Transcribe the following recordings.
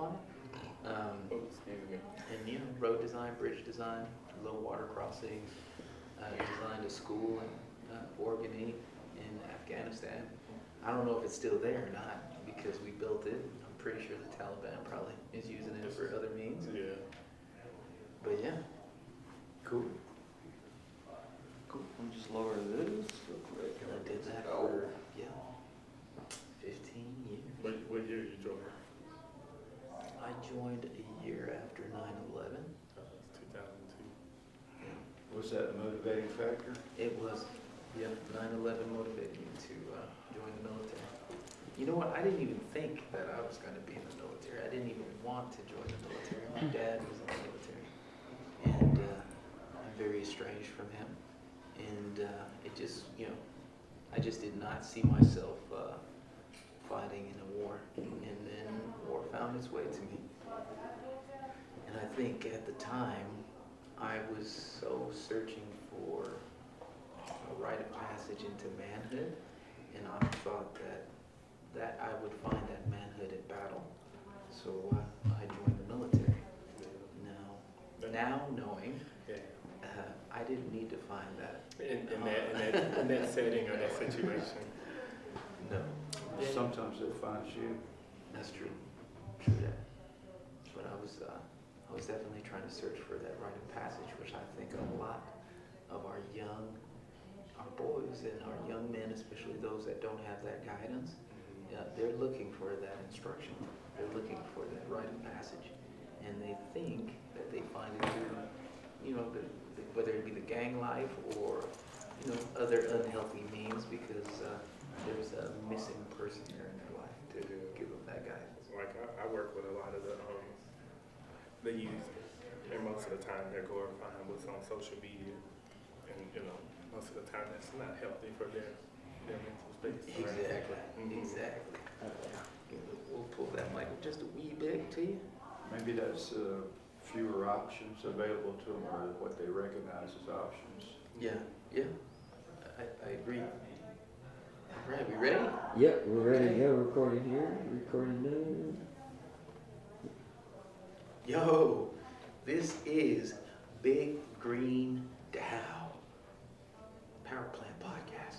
on it. Excuse me. And you know, road design, bridge design, low water crossing, designed a school in Organy in Afghanistan. I don't know if it's still there or not because we built it. I'm pretty sure the Taliban probably is using it for other means. Yeah. But yeah. Cool. Cool. I'll just lower this real quick. I did that for, 15 years. What year you joined? I joined a year after 9/11. 2002. Was that the motivating factor? It was, 9/11 motivated me to join the military. You know what? I didn't even think that I was going to be in the military. I didn't even want to join the military. My dad was in the military. And I'm very estranged from him. And it just, I just did not see myself fighting in a war. And then war found its way to me. And I think at the time, I was so searching for a rite of passage into manhood, and I thought that I would find that manhood in battle. So I joined the military. Now knowing, I didn't need to find that. In that setting or that situation. No. Sometimes it finds you. That's true. True that. But I was definitely trying to search for that rite of passage, which I think a lot of our boys and our young men, especially those that don't have that guidance, they're looking for that instruction. They're looking for that rite of passage, and they think that they find it through, whether it be the gang life or, other unhealthy means, because there's a missing person there in their life to give them that guidance. Like I work with a lot of the youth, and most of the time they're glorifying what's on social media, and most of the time that's not healthy for their mental space. Exactly. Right? Mm-hmm. Exactly. We'll pull that mic just a wee bit to you. Maybe that's fewer options available to them, or what they recognize as options. Yeah. I agree. All right, we ready? Yep, we're ready to go. Recording here. Recording done. Yo, this is Big Green DAO Power Plant Podcast.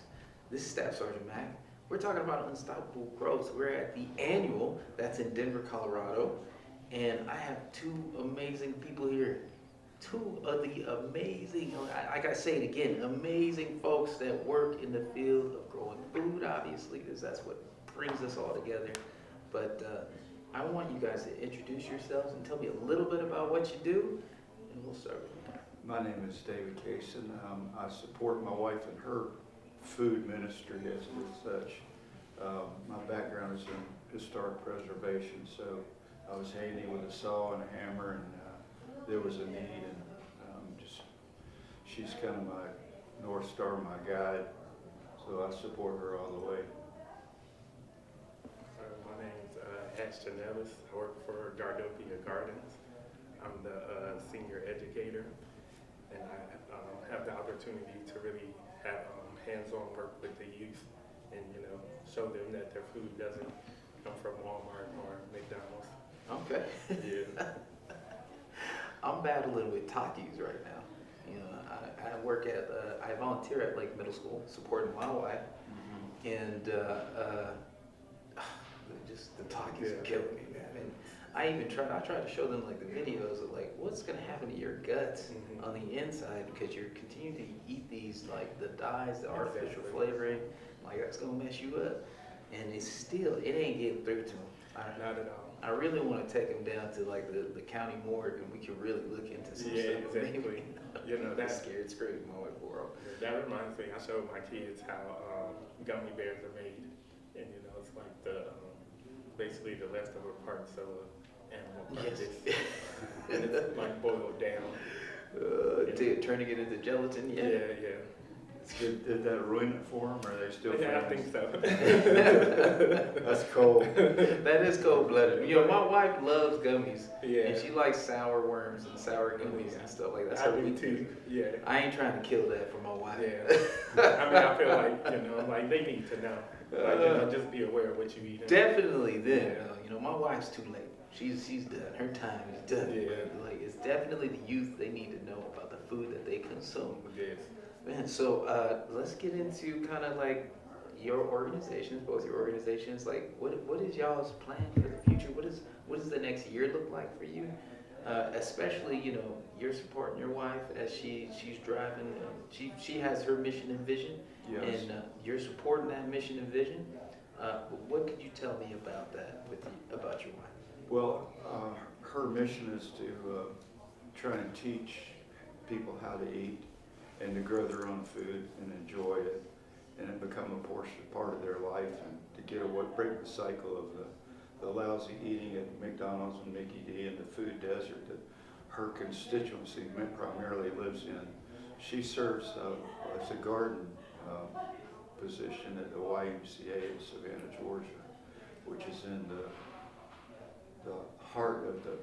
This is Staff Sergeant Mac. We're talking about unstoppable growth. We're at the annual, that's in Denver, Colorado. And I have two amazing people here. Two of the amazing, I gotta say it again, amazing folks that work in the field of growing food, obviously, because that's what brings us all together. But I want you guys to introduce yourselves and tell me a little bit about what you do, and we'll start with you. My name is David Cason. I support my wife in her food ministry as such. My background is in historic preservation, so I was handy with a saw and a hammer, and there was a need, and she's kind of my North Star, my guide, so I support her all the way. My name's Ashton Ellis. I work for Gardopia Gardens. I'm the senior educator, and I have the opportunity to really have hands-on work with the youth, and show them that their food doesn't come from Walmart or McDonald's. Okay. Yeah. I'm battling with Takis right now. I work at, I volunteer at Lake Middle School, supporting my wife, and just the Takis are killing me, man. And I try to show them like the videos of like what's gonna happen to your guts on the inside, because you're continuing to eat these like the dyes, the artificial flavoring, like that's gonna mess you up. And it ain't getting through to them. Not at all. I really want to take them down to like the county morgue, and we can really look into some stuff. Exactly. That's scared straight in my world. That reminds me, I showed my kids how gummy bears are made, and it's like basically the leftover parts of an animal carcass, and it's like boiled down. Turning it into gelatin. Yeah. Did that ruin it for them, or are they still friends? Yeah, I think so. That's cold. That is cold-blooded. My wife loves gummies. Yeah. And she likes sour worms and sour gummies and stuff like that. I do too. Yeah. I ain't trying to kill that for my wife. Yeah. I feel like, like they need to know. Just be aware of what you eat. Definitely then. My wife's too late. she's done. Her time is done. Yeah. Like, it's definitely the youth. They need to know about the food that they consume. Yes. Man, so let's get into kind of like your organizations, both your organizations. Like, what is y'all's plan for the future? What does the next year look like for you? Especially, you know, you're supporting your wife as she's driving. She has her mission and vision, Yes. and you're supporting that mission and vision. What could you tell me about that about your wife? Well, her mission is to try and teach people how to eat and to grow their own food and enjoy it, and it become a part of their life, and to get away, break the cycle of the lousy eating at McDonald's and Mickey D and the food desert that her constituency primarily lives in. She serves as a garden position at the YMCA in Savannah, Georgia, which is in the heart of the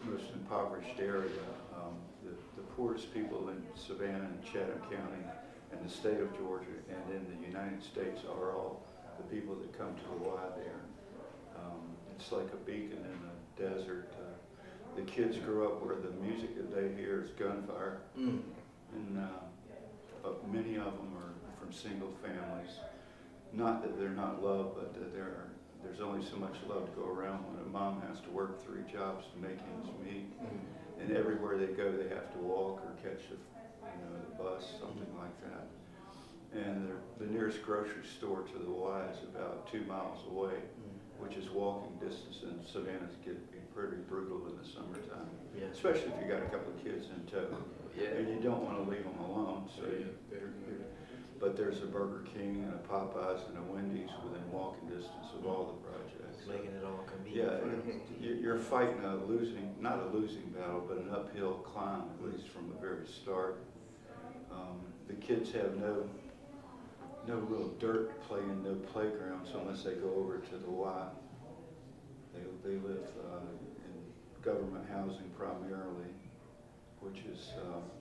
most impoverished area. The poorest people in Savannah and Chatham County and the state of Georgia and in the United States are all the people that come to the Y there. It's like a beacon in the desert. The kids grow up where the music that they hear is gunfire, and many of them are from single families. Not that they're not loved, but that there's only so much love to go around when a mom has to work 3 jobs to make ends meet. And everywhere they go, they have to walk or catch the bus, something like that. And the nearest grocery store to the Y is about 2 miles away, which is walking distance, and Savannah's get to be pretty brutal in the summertime, especially if you got a couple of kids in tow. And you don't want to leave them alone. So but there's a Burger King and a Popeyes and a Wendy's within walking distance of all the projects. Making it all convenient. Yeah, you're fighting not a losing battle, but an uphill climb, at least from the very start. The kids have no real dirt to play in, no playgrounds unless they go over to the Y. They live in government housing primarily, which is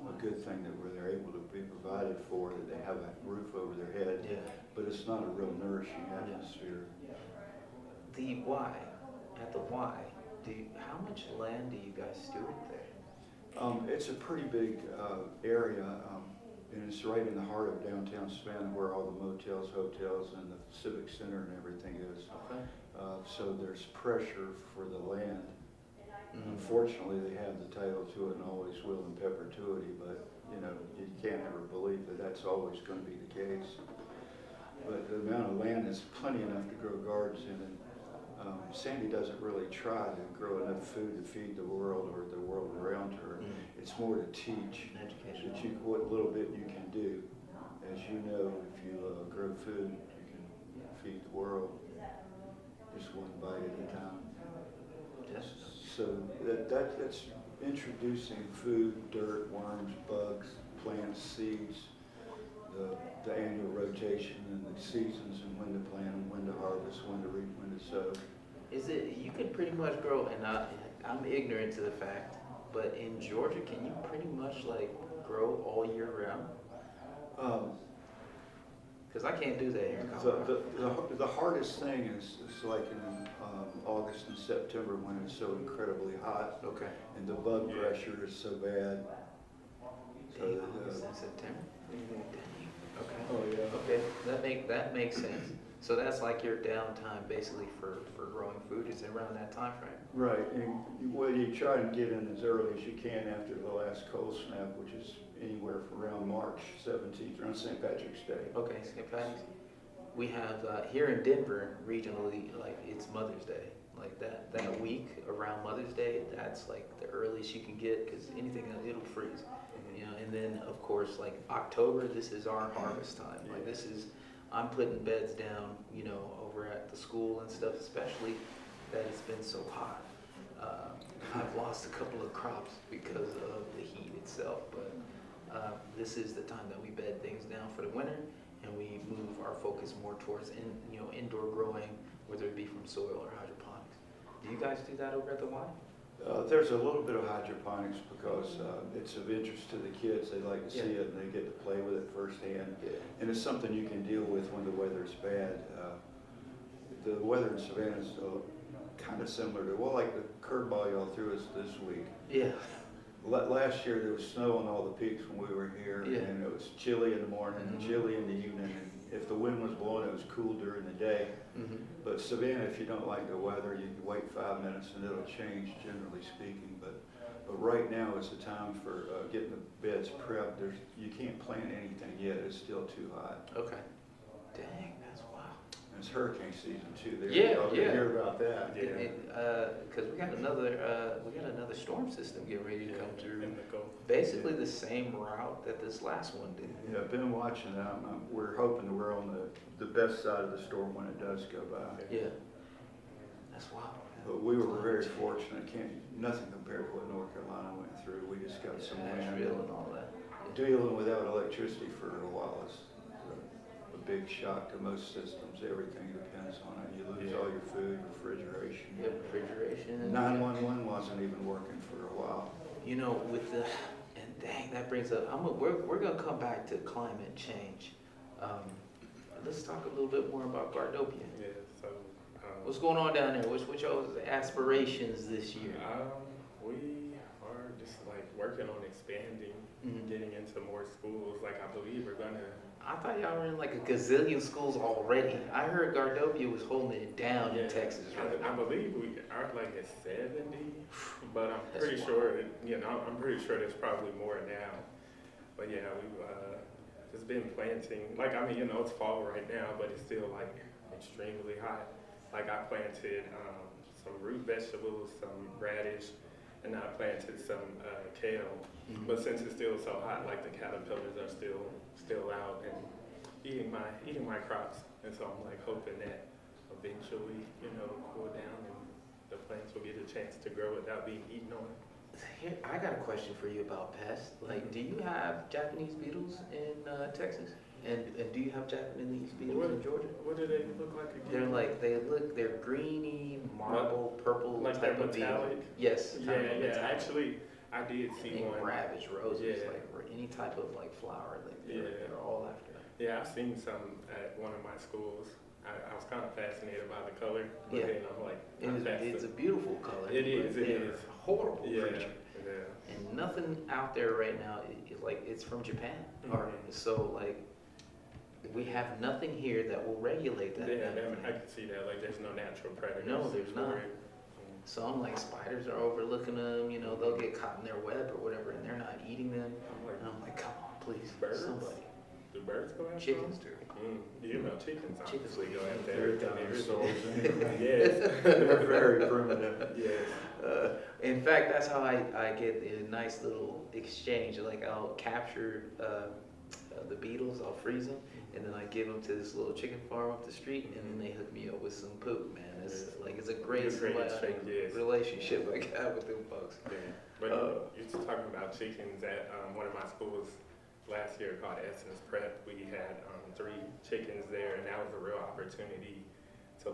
a good thing that they're able to be provided for, that they have a roof over their head, but it's not a real nourishing atmosphere. The Y, at the Y, how much land do you guys steward there? It's a pretty big area, and it's right in the heart of downtown Savannah where all the motels, hotels, and the civic center and everything is. Okay. So there's pressure for the land. Unfortunately, they have the title to it and always will in perpetuity, but you can't ever believe that that's always going to be the case. But the amount of land is plenty enough to grow gardens in it. Sandy doesn't really try to grow enough food to feed the world or the world around her. It's more to teach Education. that what little bit you can do. As you know, if you grow food, you can feed the world just one bite at a time. Yes. So that's introducing food, dirt, worms, bugs, plants, seeds, the annual rotation and the seasons and when to plant and when to harvest, when to reap, when to sow. You can pretty much grow, and I'm ignorant to the fact, but in Georgia, can you pretty much like grow all year round? Because I can't do that here in Colorado. The hardest thing is like in August and September when it's so incredibly hot. Okay. And the bug pressure is so bad. So August and September? Okay. Oh yeah. Okay, that makes sense. So that's like your downtime basically for growing food is around that time frame. Right, and you try and get in as early as you can after the last cold snap, which is anywhere from around March 17th, around St. Patrick's Day. Okay, St. Patrick's. We have here in Denver regionally, like it's Mother's Day. Like that week around Mother's Day, that's like the earliest you can get because anything else, it'll freeze. And then of course like October, this is our harvest time. Like I'm putting beds down, over at the school and stuff, especially that it's been so hot. I've lost a couple of crops because of the heat itself, but this is the time that we bed things down for the winter, and we move our focus more towards indoor growing, whether it be from soil or hydroponics. Do you guys do that over at the Y? There's a little bit of hydroponics because it's of interest to the kids. They like to see it and they get to play with it firsthand. And it's something you can deal with when the weather's bad. The weather in Savannah is kind of similar to, well, like the curveball y'all threw us this week. Yeah. Last year there was snow on all the peaks when we were here, Yeah. and it was chilly in the morning and chilly in the evening. And if the wind was blowing, it was cool during the day. But Savannah, if you don't like the weather, you can wait 5 minutes and it'll change, generally speaking. But right now is the time for getting the beds prepped. You can't plant anything yet. It's still too hot. Okay. Dang, that's wild. And it's hurricane season too. There, Yeah, y'all yeah. can hear about that. Because we got another storm system getting ready to come through. In the Gulf. Basically the same route that this last one did. Yeah, I've been watching that. We're hoping that we're on the best side of the storm when it does go by. Yeah. That's wild. But we were very fortunate. Nothing compared to what North Carolina went through. We just got some wind. Nashville and all that. Dealing without electricity for a while is a big shock to most systems. Everything depends on it. You lose all your food, refrigeration. Yeah, refrigeration. 911 wasn't even working for a while. You know, and dang, that brings up, we're gonna come back to climate change. Let's talk a little bit more about Gardopia. Yeah, so. What's going on down there? What's your aspirations this year? We are just like working on expanding, getting into more schools. Like I believe we're gonna. I thought y'all were in like a gazillion schools already. I heard Gardopia was holding it down in Texas, right? I believe we are like at 70, but I'm pretty sure, I'm pretty sure there's probably more now. But yeah, we've just been planting. Like, I mean, it's fall right now, but it's still like extremely hot. Like I planted some root vegetables, some radish, and I planted some kale. But since it's still so hot, like the caterpillars are still out and eating my crops. And so I'm like hoping that eventually, cool down and the plants will get a chance to grow without being eaten on. Here, I got a question for you about pests. Like, do you have Japanese beetles in Texas? And do you have Japanese beetles in Georgia? What do they look like again? They're greeny, marble, purple like type of metallic? beetle. Yes. Yeah. Actually, I did see and one. ravage roses, Yeah. like any type of like flower, like they're all after them. Yeah, I've seen some at one of my schools. I was kind of fascinated by the color, but then I'm like, it's a beautiful color. It is. A horrible creature. Yeah. And nothing out there right now is like it's from Japan, or so like we have nothing here that will regulate that. Yeah, I can see that. Like, there's no natural predators. No, there's not. So I'm like, spiders are overlooking them. They'll get caught in their web or whatever, and they're not eating them. And I'm like, come on, please, birds? somebody. Do birds go after Chickens them? do. Chickens Chickens obviously go after They're everything. dinosaurs anyway. Yes. They're very primitive. Yes. In fact, that's how I get a nice little exchange. Like, I'll capture the beetles, I'll freeze them, and then I give them to this little chicken farm up the street, and then they hook me up with some poop, man. It's a great relationship I got with them folks. Yeah. But you're just talking about chickens at one of my schools last year called Essence Prep. We had 3 chickens there, and that was a real opportunity to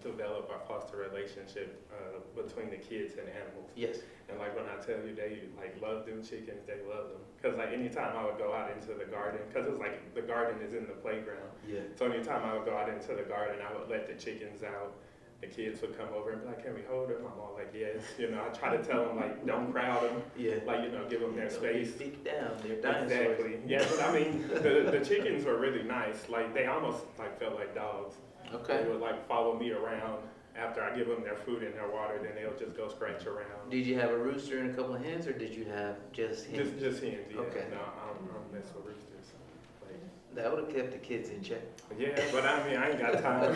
develop or foster a relationship between the kids and animals. Yes. And like when I tell you they love them chickens, they love them. Cause like anytime I would go out into the garden, cause it's like the garden is in the playground. Yeah. So anytime I would go out into the garden, I would let the chickens out. The kids would come over and be like, "Can we hold them?" I'm all like, "Yes." I try to tell them don't crowd them. Yeah. Give them their space. Speak down. They're dinosaurs. Exactly. Yeah, but I mean, the chickens were really nice. Like they almost felt like dogs. Okay. They would follow me around after I give them their food and their water. Then they'll just go scratch around. Did you have a rooster and a couple of hens, or did you have just hens? Just hens. Yeah. Okay. No, I don't mess with roosters. That would have kept the kids in check. Yeah, but I mean, I ain't got time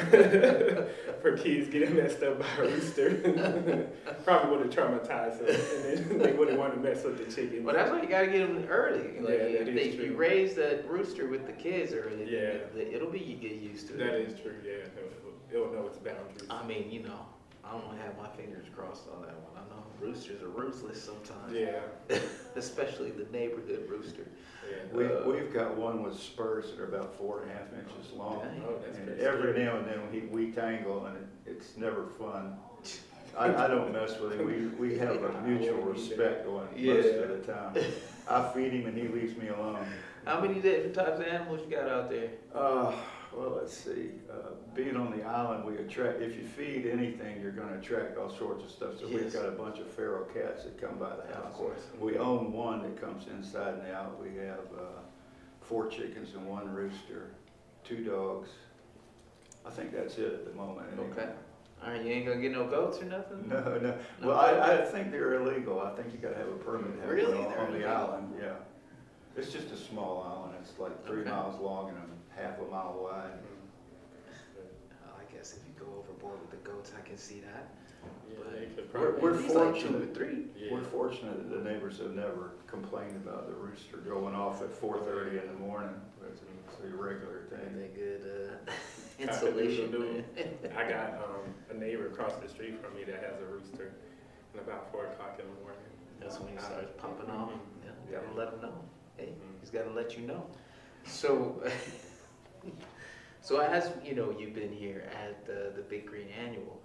for kids getting messed up by a rooster. Probably would have traumatized them, and then they wouldn't want to mess with the chickens. Well, that's why you gotta get them early. If you raise that rooster with the kids early, yeah, it'll be you get used to it. That is true. Yeah, it'll know its boundaries. I mean, I don't have my fingers crossed on that one. I know roosters are ruthless sometimes. Yeah. Especially the neighborhood rooster. Yeah. We've got one with spurs that are about 4.5 inches long. Oh, that's and every now and then we tangle, and it's never fun. I don't mess with him. We have a mutual respect on most of the time. I feed him and he leaves me alone. How many different types of animals you got out there? Well, let's see. Being on the island, we attract, if you feed anything, you're going to attract all sorts of stuff. So we've Yes. got a bunch of feral cats that come by the house. Of course. We own one that comes inside and out. We have 4 chickens and 1 rooster, 2 dogs. I think that's it at the moment. Anyway. Okay. All right, you ain't gonna get no goats or nothing? No, no. No Well, goats? I think they're illegal. I think you got to have a permit to have Really? one They're on the illegal? island. Yeah. It's just a small island. It's like 3 Okay. miles long and half a mile wide. I guess if you go overboard with the goats, I can see that. Yeah, But they could We're probably. at least like 2 or fortunate. 3. Yeah. We're fortunate that the neighbors have never complained about the rooster going off at 4:30 in the morning. It's a regular And thing. they good Cock-a-doodle-doo. insulation. I got a neighbor across the street from me that has a rooster, and about 4 o'clock in the morning. That's when he starts popping off. Yeah, Yeah. gotta let him know. Hey, Mhm. he's gotta let you know. So, so as you know, you've been here at the Big Green Annual.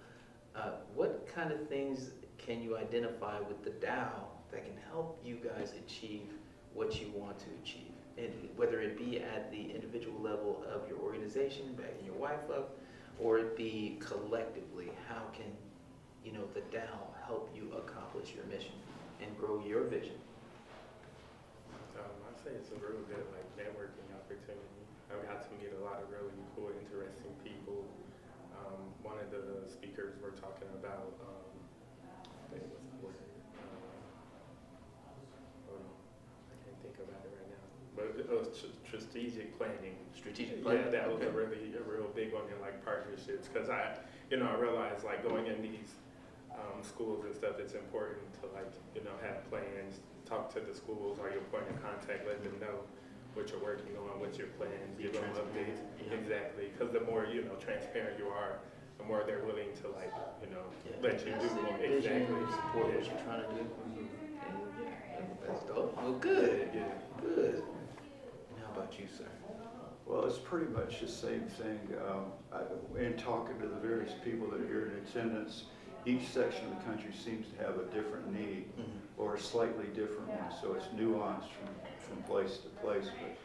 What kind of things can you identify with the DAO that can help you guys achieve what you want to achieve? And whether it be at the individual level of your organization, backing your wife up, or it be collectively, how can, you know, the DAO help you accomplish your mission and grow your vision? I'd say it's a real good networking opportunity. I've got to meet a lot of really cool, interesting people. One of the speakers we're talking about, I think what's the word? Hold on, I can't think about it right now. But it was strategic planning. Strategic planning? Yeah, that was Okay. a real big one in partnerships, because I realized going in these schools and stuff, it's important to have plans, talk to the schools or your point of contact, let them know what you're working on, what's your plans, Be give them transparent, updates. yeah. Exactly, because the more transparent you are, the more they're willing to let you do more. Vision, Exactly. support what Yeah. you're trying to do. Mhm. That's dope. Well, good, Yeah. good. And how about you, sir? Well, it's pretty much the same thing. In talking to the various people that are here in attendance, each section of the country seems to have a different need or a slightly different one, so it's nuanced from place to place. But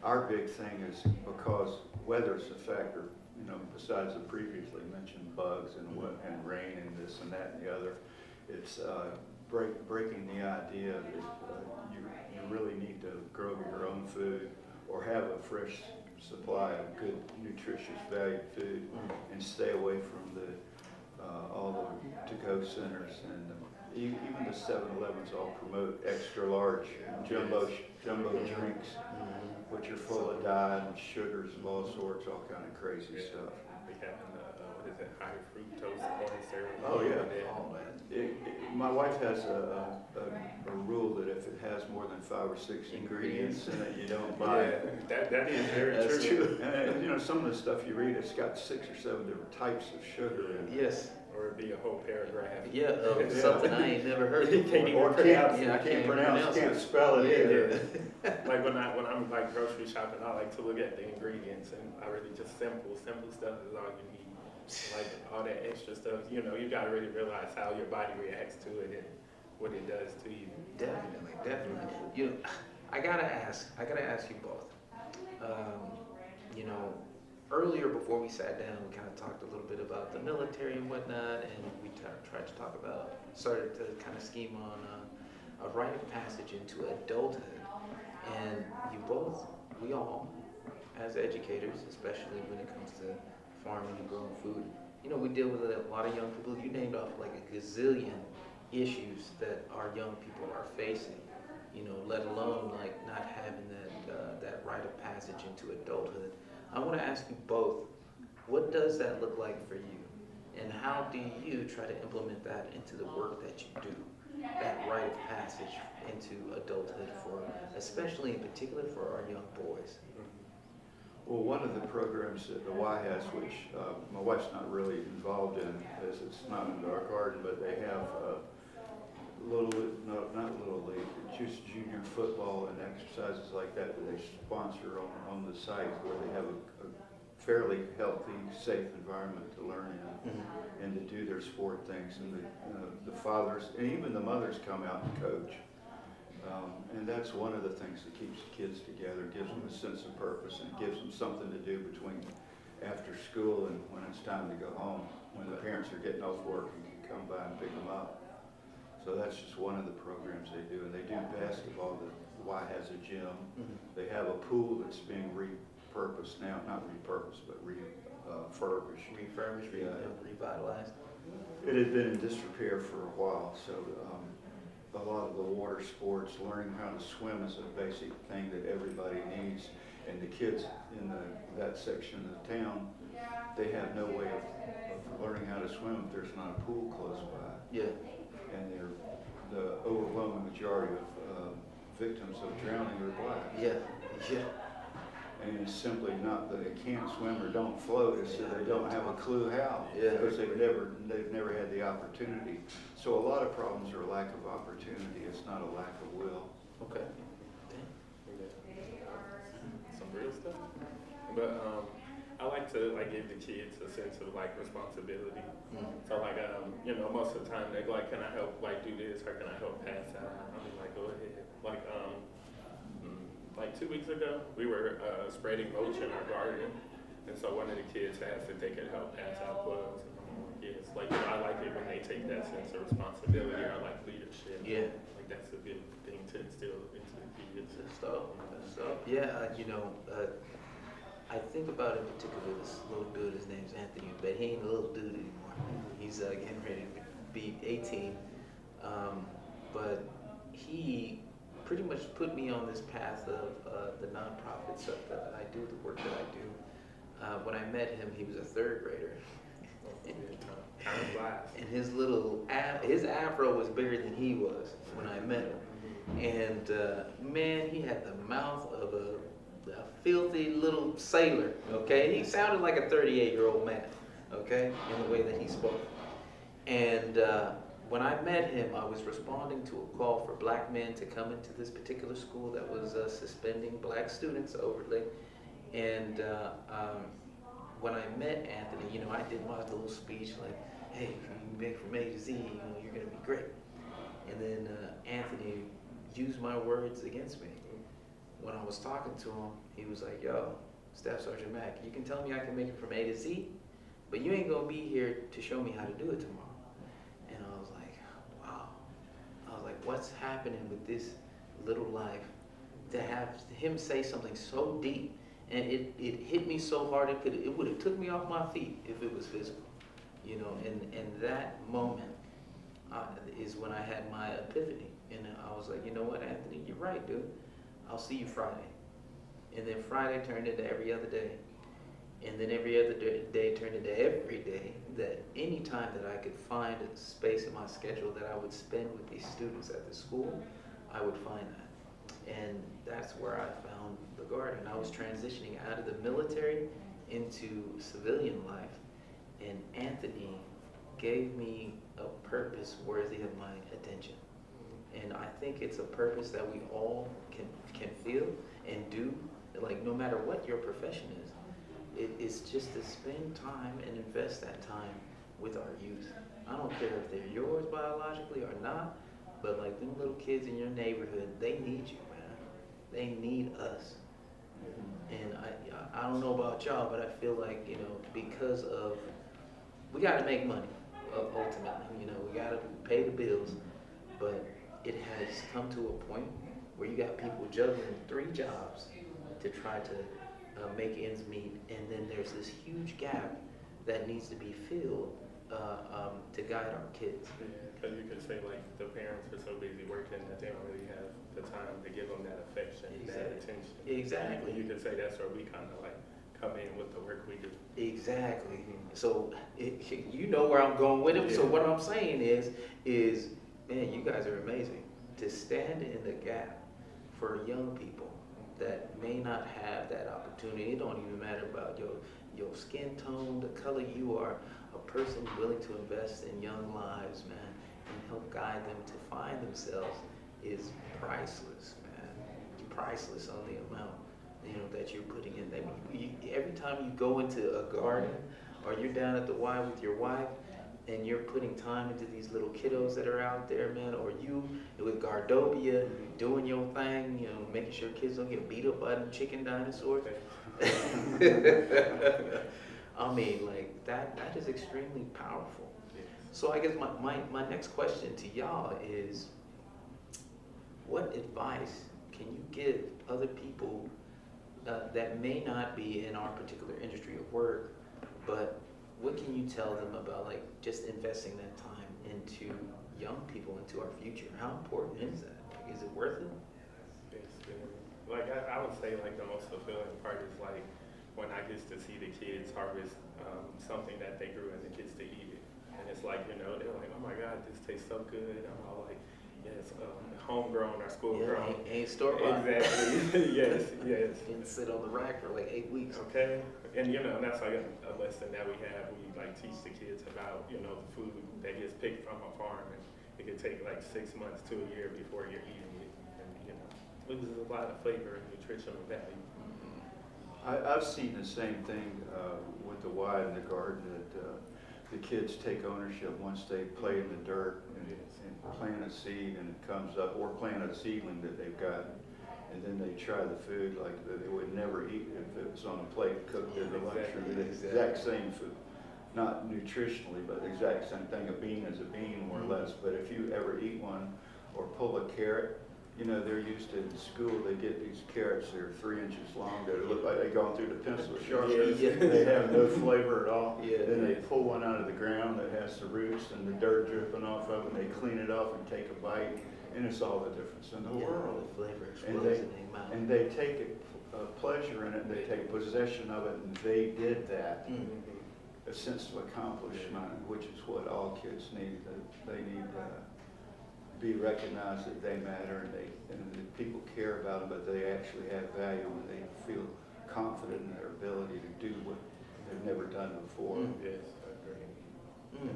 our big thing is, because weather's a factor, besides the previously mentioned bugs and rain and this and that and the other, it's breaking the idea that you really need to grow your own food or have a fresh supply of good, nutritious, valued food, and stay away from all the to-go centers, and even the 7-Elevens all promote extra large jumbo drinks, which are full of dye and sugars of all sorts, all kind of crazy Yeah. stuff. We have what is it, high fructose corn syrup. Oh, yeah. All that. My wife has a rule that if it has more than 5 or 6 ingredients in it, you don't buy it. That is very That's true. And some of the stuff you read, it's got 6 or 7 different types of sugar in it. Yes. Or it'd be a whole paragraph. Yeah, Yeah. something I ain't never heard You before. can't even Or pronounce Yeah, I can't pronounce can't it. spell it either. Like when I'm grocery shopping, I like to look at the ingredients, and I really just simple stuff is all you need. Like all that extra stuff, you gotta really realize how your body reacts to it and what it does to you. Definitely. I gotta ask you both. Earlier before we sat down, we kind of talked a little bit about the military and whatnot, and we started to kind of scheme on a rite of passage into adulthood. And we all, as educators, especially when it comes to farming and growing food, we deal with a lot of young people. You named off like a gazillion issues that our young people are facing, let alone not having that rite of passage into adulthood. I want to ask you both, what does that look like for you? And how do you try to implement that into the work that you do? That rite of passage into adulthood especially in particular for our young boys. Well, one of the programs that the Y has, which my wife's not really involved in, as it's not in our garden, but they have not Little League, just junior football and exercises like that they sponsor on the site, where they have a fairly healthy, safe environment to learn in and to do their sport things. And the fathers and even the mothers come out and coach. And that's one of the things that keeps the kids together, gives them a sense of purpose, and gives them something to do between after school and when it's time to go home, when the parents are getting off work and can come by and pick them up. So that's just one of the programs they do. And they do basketball. The Y has a gym. They have a pool that's being repurposed now, not repurposed, but refurbished. Refurbished, Yeah. revitalized. It had been in disrepair for a while, so a lot of the water sports, learning how to swim is a basic thing that everybody needs. And the kids in that section of the town, they have no way of learning how to swim if there's not a pool close by. Yeah. And the overwhelming majority of victims of drowning are black. Yeah. Yeah. And it's simply not that they can't swim or don't float, it's that they don't have a clue how. Yeah. Because they've never had the opportunity. So a lot of problems are a lack of opportunity, it's not a lack of will. Okay. Some real stuff. But I like to give the kids a sense of responsibility. So most of the time they're like, can I help do this or can I help pass out? I'll be like, go ahead. 2 weeks ago, we were spreading mulch in our garden, and so one of the kids asked if they could help pass out plugs. And yes, I like it when they take that sense of responsibility or leadership. Yeah. That's a good thing to instill into the kids. Good stuff. Good stuff. Yeah. I think about in particular this little dude. His name's Anthony, but he ain't a little dude anymore. He's getting ready to be 18. But he pretty much put me on this path of the nonprofit stuff that I do, the work that I do. When I met him, he was a third grader. And his his afro was bigger than he was when I met him. And man, he had the mouth of a filthy little sailor, okay? He sounded like a 38-year-old man, okay, in the way that he spoke. And when I met him, I was responding to a call for black men to come into this particular school that was suspending black students overly. And when I met Anthony, I did my little speech like, hey, if you make from A to Z, you're gonna be great. And then Anthony used my words against me. When I was talking to him, he was like, yo, Staff Sergeant Mack, you can tell me I can make it from A to Z, but you ain't gonna be here to show me how to do it tomorrow. And I was like, wow. I was like, what's happening with this little life to have him say something so deep? And it hit me so hard, it would have took me off my feet if it was physical, and that moment is when I had my epiphany. And I was like, you know what, Anthony, you're right, dude. I'll see you Friday. And then Friday turned into every other day. And then every other day turned into every day, that any time that I could find a space in my schedule that I would spend with these students at the school, I would find that. And that's where I found the garden. I was transitioning out of the military into civilian life, and Anthony gave me a purpose worthy of my attention. And I think it's a purpose that we all can feel and do, no matter what your profession is. It's just to spend time and invest that time with our youth. I don't care if they're yours biologically or not, but them little kids in your neighborhood, they need you, man. They need us. And I don't know about y'all, but I feel like, because of, we got to make money, ultimately. We got to pay the bills, but it has come to a point where you got people juggling 3 jobs to try to make ends meet, and then there's this huge gap that needs to be filled to guide our kids. Because you could say the parents are so busy working that they don't really have the time to give them that affection, that attention. Exactly. You could say that's where we kind of come in with the work we do. Exactly. So you know where I'm going with it. Yeah. So what I'm saying is, man, you guys are amazing to stand in the gap for young people that may not have that opportunity. It don't even matter about your skin tone, the color you are. A person willing to invest in young lives, man, and help guide them to find themselves is priceless, man. Priceless on the amount that you're putting in. Every time you go into a garden or you're down at the Y with your wife and you're putting time into these little kiddos that are out there, man, or you with Gardopia doing your thing, making sure kids don't get beat up by them chicken dinosaurs. I mean, like, that is extremely powerful. So I guess my next question to y'all is, what advice can you give other people that may not be in our particular industry of work, but what can you tell them about, like, just investing that time into young people, into our future? How important is that? Like, is it worth it? Like I would say, like, the most fulfilling part is like when I get to see the kids harvest something that they grew and the kids to eat it, and it's like, you know, they're like, oh my God, this tastes so good. I'm all like, yes, homegrown or school grown. Ain't store bought. Exactly. Yes. And sit on the rack for like 8 weeks. Okay, and you know, that's like a lesson that we have. We like teach the kids about, you know, the food that gets picked from a farm, and it could take like 6 months to a year before you're eating it, and you know, loses a lot of flavor and nutritional value. I've seen the same thing with the Y in the garden, that the kids take ownership once they play in the dirt and plant a seed and it comes up, or plant a seedling that they've got, and then they try the food like they would never eat if it was on a plate cooked in the lunchroom. The exact same food, not nutritionally, but the exact same thing. A bean is a bean, more or less. But if you ever eat one or pull a carrot, you know, they're used to, in school, they get these carrots that are 3 inches long that look like they've gone through the pencil sharpener. They have no flavor at all. Then they pull one out of the ground that has the roots and the dirt dripping off of it, and they clean it off and take a bite, and it's all the difference in the world. The flavor explodes in their mouth. And they take pleasure in it, and they take possession of it, and they did that. A sense of accomplishment, which is what all kids need. They need be recognized that they matter, and that people care about them, but they actually have value, and they feel confident in their ability to do what they've never done before. Yes, I agree.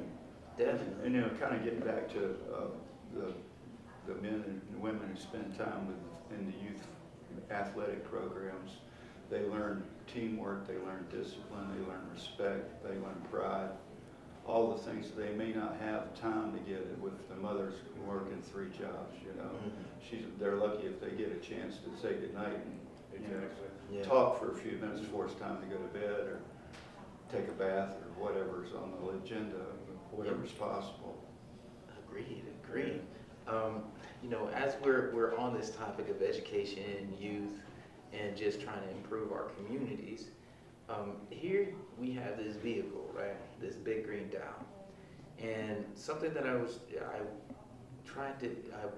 Definitely. And you know, kind of getting back to the men and women who spend time in the youth athletic programs, they learn teamwork, they learn discipline, they learn respect, they learn pride. All the things that they may not have time to get it with the mothers working 3 jobs, you know. They're lucky if they get a chance to say goodnight and, you know, talk for a few minutes before it's time to go to bed or take a bath or whatever's on the agenda, whatever's possible. Agreed. You know, as we're on this topic of education, youth, and just trying to improve our communities, here we have this vehicle, right? This big green DAO. And something that I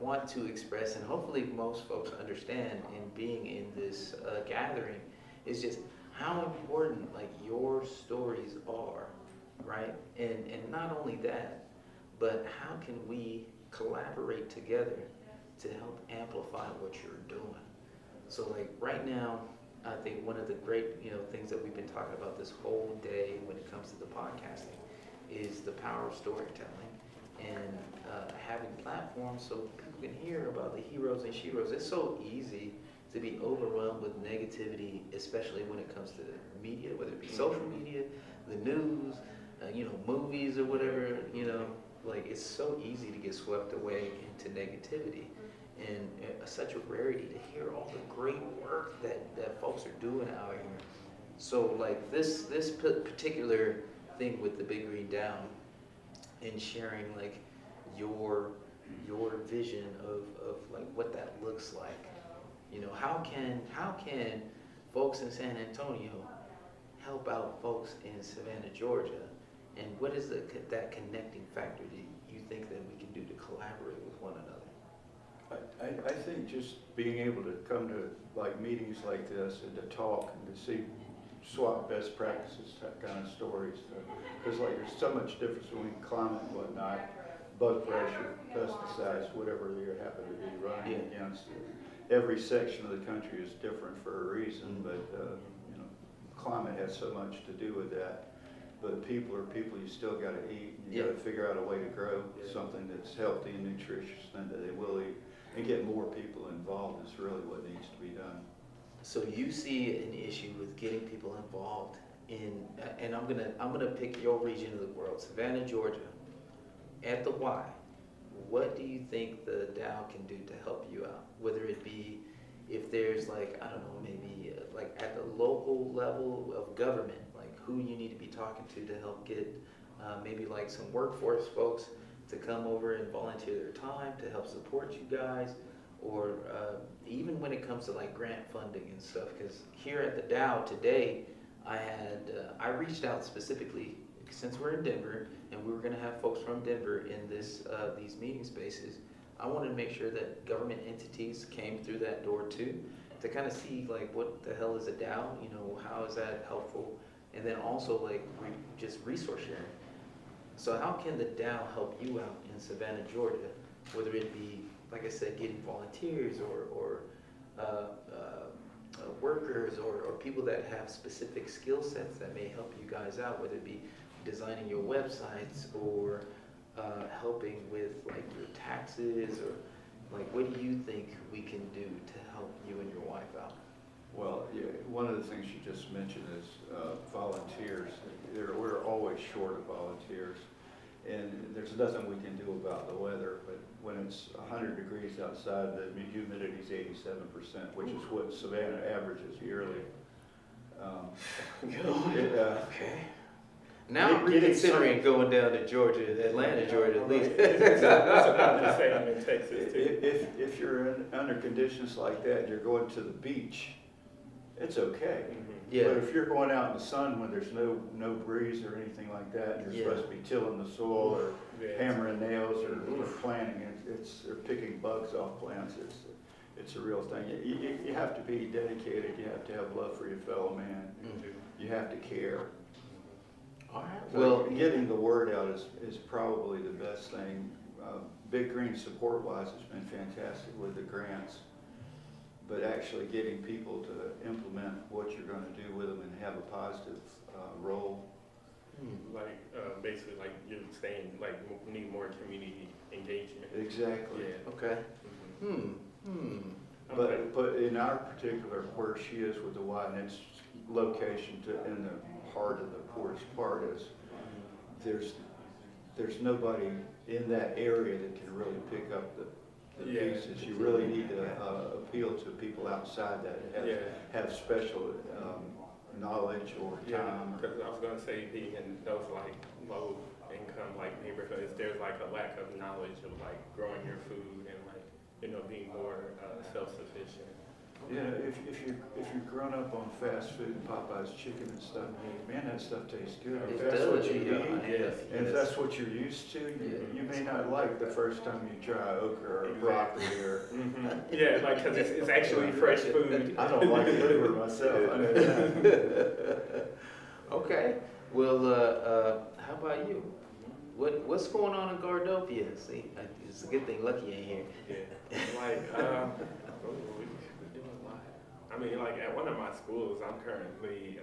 want to express, and hopefully most folks understand in being in this gathering, is just how important, like, your stories are, right? And not only that, but how can we collaborate together to help amplify what you're doing? So, like, right now, I think one of the great, you know, things that we've been talking about this whole day when it comes to the podcasting is the power of storytelling and having platforms so people can hear about the heroes and sheroes. It's so easy to be overwhelmed with negativity, especially when it comes to media, whether it be social media, the news, you know, movies or whatever, you know, like, it's so easy to get swept away into negativity. And such a rarity to hear all the great work that folks are doing out here. So, like, this particular thing with the Big Green DAO and sharing, like, your vision of like what that looks like. You know, how can folks in San Antonio help out folks in Savannah, Georgia? And what is that connecting factor that you think that we can do to collaborate with one another? I think just being able to come to, like, meetings like this and to talk and to see, swap best practices, that kind of stories. Because, like, there's so much difference between climate and whatnot, blood pressure, pesticides, whatever you happen to be running against. Every section of the country is different for a reason, but, you know, climate has so much to do with that. But people are people, you still got to eat. You got to figure out a way to grow something that's healthy and nutritious and that they will eat. And get more people involved is really what needs to be done. So you see an issue with getting people involved in, and I'm gonna pick your region of the world, Savannah, Georgia, at the Y. What do you think the DAO can do to help you out? Whether it be if there's like, I don't know, maybe like at the local level of government, like who you need to be talking to help get maybe like some workforce folks to come over and volunteer their time to help support you guys, or even when it comes to like grant funding and stuff. Because here at the DAO today, I reached out specifically, since we're in Denver and we were going to have folks from Denver in these meeting spaces. I wanted to make sure that government entities came through that door too, to kind of see like what the hell is a DAO, you know, how is that helpful, and then also like just resource sharing. So how can the DAO help you out in Savannah, Georgia, whether it be, like I said, getting volunteers or workers or people that have specific skill sets that may help you guys out, whether it be designing your websites or helping with like your taxes, or like what do you think we can do to help you and your wife out? Well, yeah, one of the things you just mentioned is volunteers. We're always short of volunteers, and there's nothing we can do about the weather, but when it's 100 degrees outside, the humidity is 87%, which is what Savannah averages yearly. Okay. Now I'm reconsidering going down to Georgia, Atlanta, Georgia at least. It's about the same in Texas too. If you're under conditions like that, you're going to the beach, it's okay. Yeah. But if you're going out in the sun when there's no breeze or anything like that, and you're supposed to be tilling the soil or hammering nails or planting, they're picking bugs off plants. It's a real thing. You have to be dedicated. You have to have love for your fellow man. You have to care. All right. So Well, getting the word out is probably the best thing. Big Green support-wise has been fantastic with the grants, but actually getting people to implement what you're going to do with them and have a positive role. Like basically, like you're saying, like we need more community engagement. Exactly. Yeah. okay. But in our particular, where she is with the Wyden's location in the heart of the poorest part is, there's nobody in that area that can really pick up the pieces. You really need to appeal to people outside that have special knowledge or time. Because I was going to say, being in those like low income like neighborhoods, there's like a lack of knowledge of like growing your food and like, you know, being more self-sufficient. Yeah, if you're grown up on fast food, Popeye's chicken and stuff, man, that stuff tastes good. It If that's does, what you eat, yes, and if that's what you're used to, you may not like the first time you try okra or broccoli or. Yeah, like because it's actually fresh food. I don't like liver myself. I know that. Okay. Well, how about you? What's going on in Gardopia? See, it's a good thing Lucky ain't here. Yeah, like we're doing a lot. I mean, like at one of my schools, I'm currently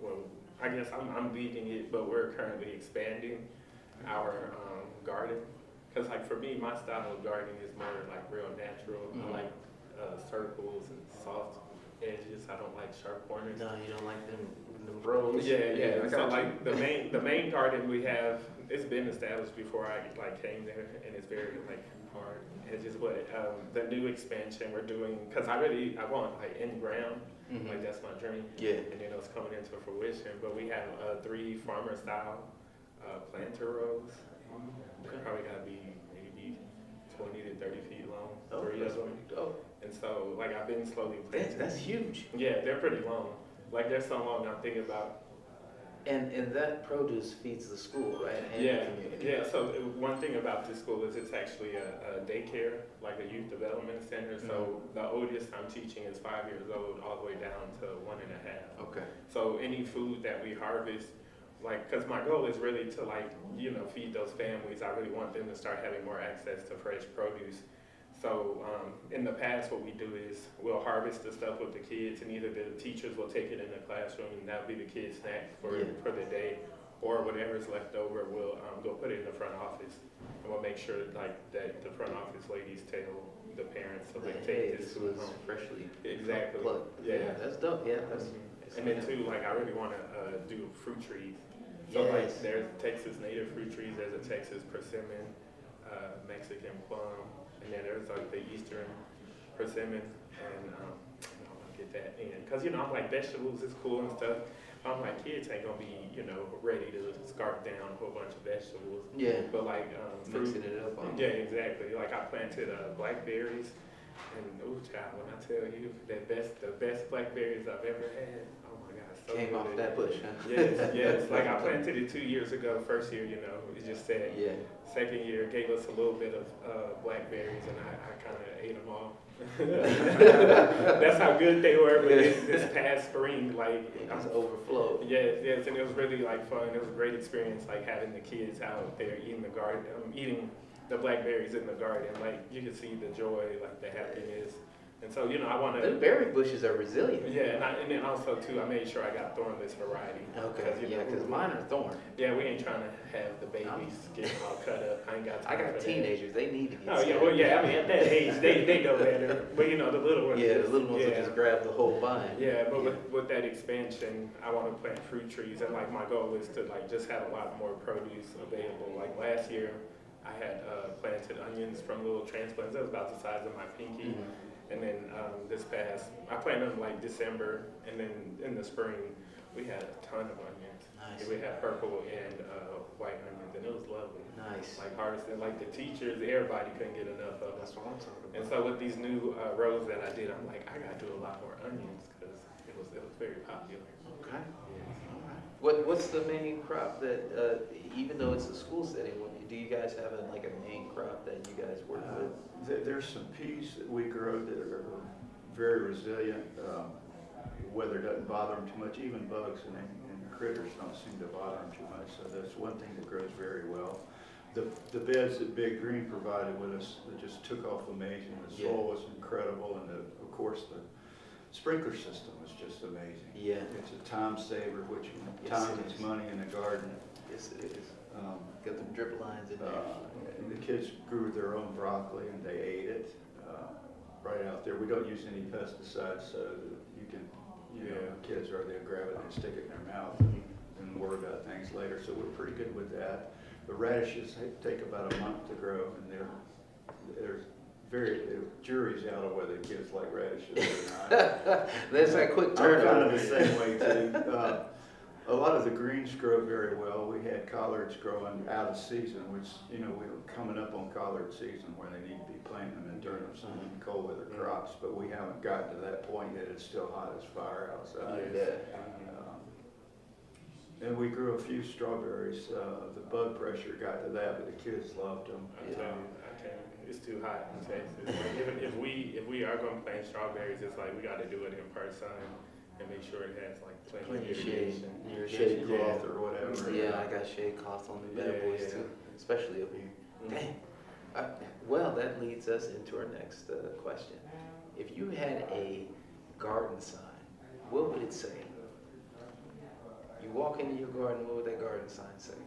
well, I guess I'm leading it, but we're currently expanding our garden. Because like for me, my style of gardening is more like real natural. I like circles and soft edges. I don't like sharp corners. No, you don't like them bros. Yeah. So like the main garden we have, it's been established before I like came there, and it's very like hard. It's just what the new expansion we're doing, because I want like in ground, like that's my dream. Yeah. And then it's coming into fruition. But we have 3 farmer style planter rows. They're probably gotta be maybe 20 to 30 feet long. 3 of them. Oh, And so like I've been slowly planting. that's huge. Yeah, they're pretty long. Like they're so long. I'm thinking about. And that produce feeds the school, right? And the community. Yeah. So one thing about this school is it's actually a daycare, like a youth development center. So the oldest I'm teaching is 5 years old, all the way down to 1.5. Okay. So any food that we harvest, like, because my goal is really to like, you know, feed those families. I really want them to start having more access to fresh produce. So in the past, what we do is we'll harvest the stuff with the kids, and either the teachers will take it in the classroom, and that'll be the kids' snack for the day, or whatever's left over, we'll go put it in the front office, and we'll make sure like that the front office ladies tell the parents so they take this food home. Freshly Exactly. plucked. Yeah. That's dope. Yeah, that's. And then too, like I really want to do fruit trees. So like there's Texas native fruit trees, there's a Texas persimmon, Mexican plum. And then there's like the Eastern persimmon, and you know, I'll get that in. Because, you know, I'm like, vegetables is cool and stuff. I'm like, kids ain't gonna be, you know, ready to scarf down a whole bunch of vegetables. Yeah. But like, fruit. Mixing it up on. Yeah, exactly. Like I planted blackberries, and oh child, when I tell you the best blackberries I've ever had, oh my God, so Came good. off that bush, huh? Yes, yes. Like I planted it 2 years ago. First year, you know, it just said. Yeah. Second year gave us a little bit of blackberries, and I kind of ate them all. That's how good they were. But this past spring, like It was overflowed. yes, yes, and it was really like fun. It was a great experience, like having the kids out there eating the garden, eating the blackberries in the garden. Like you could see the joy, like the happiness. And so, you know, I want The to. berry bushes are resilient. Yeah, and then also too, I made sure I got thornless variety. Okay. you Yeah, know, because mine are thorn. Yeah, we ain't trying to have the babies get all cut up. I ain't got time I got for that. teenagers. They need to get. Oh yeah, scattered. well yeah. I mean, at that age, they know better. But you know, the little ones. Yeah, the just- little ones yeah. will just grab the whole vine. Yeah, but with that expansion, I want to plant fruit trees, and like my goal is to like just have a lot more produce available. Like last year, I had planted onions from little transplants. That was about the size of my pinky. Mhm. And then I planted them like December, and then in the spring, we had a ton of onions. Nice. We had purple and white onions, and it was lovely. Nice. Like harvesting, like the teachers, everybody couldn't get enough of them. That's what I'm talking And about. so with these new rows that I did, I'm like, I gotta do a lot more onions because it was very popular. Okay. All right. What's the main crop that, even though it's a school setting, do you guys have like a main crop that you guys work with? There's some peas that we grow that are very resilient. Weather doesn't bother them too much. Even bugs and critters don't seem to bother them too much. So that's one thing that grows very well. The beds that Big Green provided with us, that just took off amazing. The soil was incredible, and of course the sprinkler system was just amazing. Yeah. It's a time saver, which Yes, time it is is. money in the garden. Yes, it is. Got them drip lines in there. The kids grew their own broccoli and they ate it right out there. We don't use any pesticides, so you can, you know, kids they'll grab it and stick it in their mouth and worry about things later. So we're pretty good with that. The radishes take about a month to grow, and there's the jury's out on whether kids like radishes or not. That's that quick I'm kind turnover. of the same way too. A lot of the greens grow very well. We had collards growing out of season, which, you know, we were coming up on collard season where they need to be planting them in turnips and cold weather crops, but we haven't gotten to that point yet. It's still hot as fire outside. And we grew a few strawberries. The bug pressure got to that, but the kids loved them. I tell you, it's too hot in Texas. Like, if we are going to plant strawberries, it's like we got to do it in person and make sure it has like plenty of shade. Shade cloth or whatever. Yeah, I got shade cloths on the bad boys too, especially over here. Dang. Well, that leads us into our next question. If you had a garden sign, what would it say? You walk into your garden, what would that garden sign say?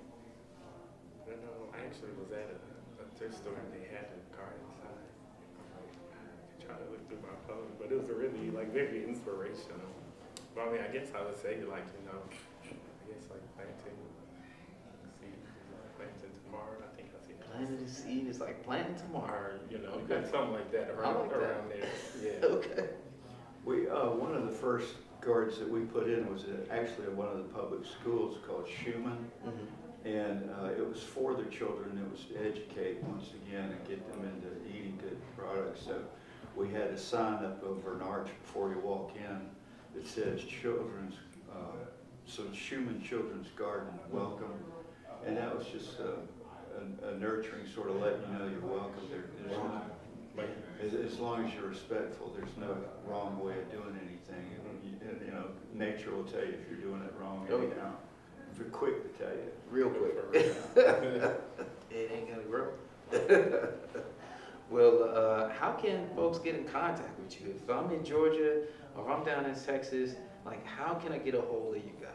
You know, I actually was at a thrift store and they had a garden sign. I try to look through my phone, but it was really like very inspirational. Well, I mean, I guess I would say like, you know, planting seeds, planting tomorrow. I think I see that. Planting a seed is like planting tomorrow. Or, you know, Okay. something like that I around like that. around there. Yeah. Okay. We one of the first gardens that we put in was actually at one of the public schools called Schumann, and it was for the children. It was to educate once again and get them into eating good products. So we had a sign up over an arch before you walk in that says "Children's," so Schumann Children's Garden, welcome, and that was just a nurturing sort of letting you know you're welcome. There's no, as long as you're respectful, there's no wrong way of doing anything. And, you know, nature will tell you if you're doing it wrong. Oh, yeah. Anyhow, if you're quick to tell you. Real quick. Yeah. It ain't gonna grow. Well, how can folks get in contact with you? If I'm in Georgia or if I'm down in Texas, like how can I get a hold of you guys?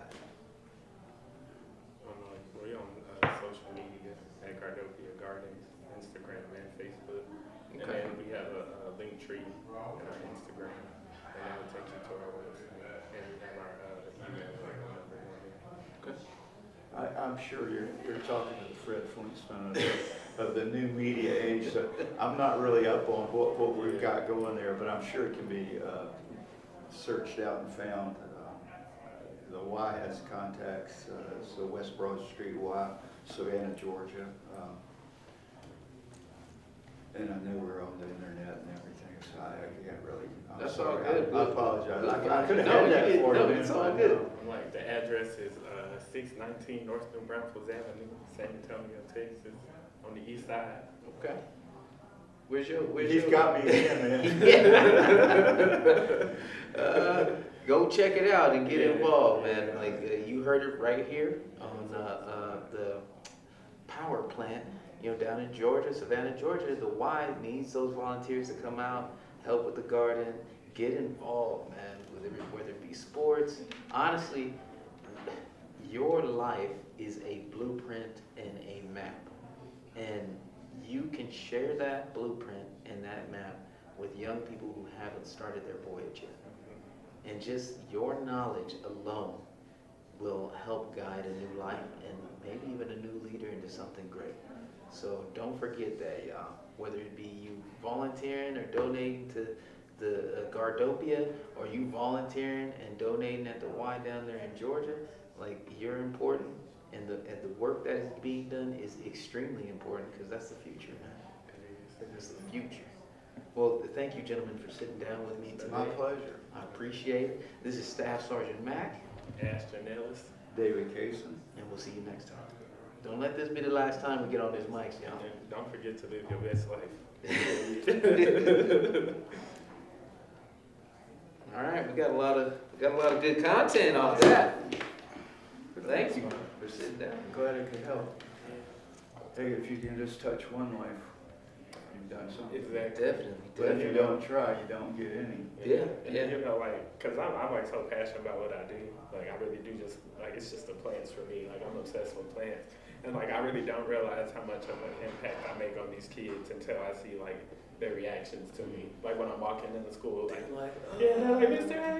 We're on social media at Gardopia Gardens, Instagram and Facebook. And Okay. then we have a link tree in our Instagram, and that will take you to our website. And we have our email number. Okay. I'm sure you're talking to Fred Flintstone. of the new media age, so I'm not really up on what we've got going there, but I'm sure it can be searched out and found. The Y has contacts, so West Broad Street Y, Savannah, Georgia. And I know we're on the internet and everything, so I can't really, I'm That's all sorry, good. I apologize. I That's could have fine. had that for No, you. it's all good. Like, the address is 619 North New Braunfels Avenue, San Antonio, Texas, on the east side. Okay. Where's your? He's got me in, man. Go check it out and get involved, man. Like you heard it right here on the power plant. You know, down in Georgia, Savannah, Georgia, the Y needs those volunteers to come out, help with the garden, get involved, man. Whether it be sports, honestly, your life is a blueprint and a map, and you can share that blueprint and that map with young people who haven't started their voyage yet. And just your knowledge alone will help guide a new life and maybe even a new leader into something great. So don't forget that, y'all. Whether it be you volunteering or donating to the Gardopia, or you volunteering and donating at the Y down there in Georgia, like, you're important, and the work that is being done is extremely important, because that's the future, man. It's the future. Well, thank you, gentlemen, for sitting down with me today. My pleasure. I appreciate it. This is Staff Sergeant Mack. Ashton Ellis. David Cason. And we'll see you next time. Don't let this be the last time we get on this mic, y'all. And don't forget to live your best life. All right, we got a lot of good content off that. Thank you for sitting down. Glad I could help. Hey, if you can just touch one life, you've done something. Exactly. Definitely, But if you definitely. don't try, you don't get any. Yeah, And yeah. you know, like, cause I'm like so passionate about what I do. Like, I really do just, like, it's just the plants for me. Like, I'm obsessed with plants. And like, I really don't realize how much of an impact I make on these kids until I see like their reactions to me. Like when I'm walking into school, like, Like, yeah, they're like, Mr. A,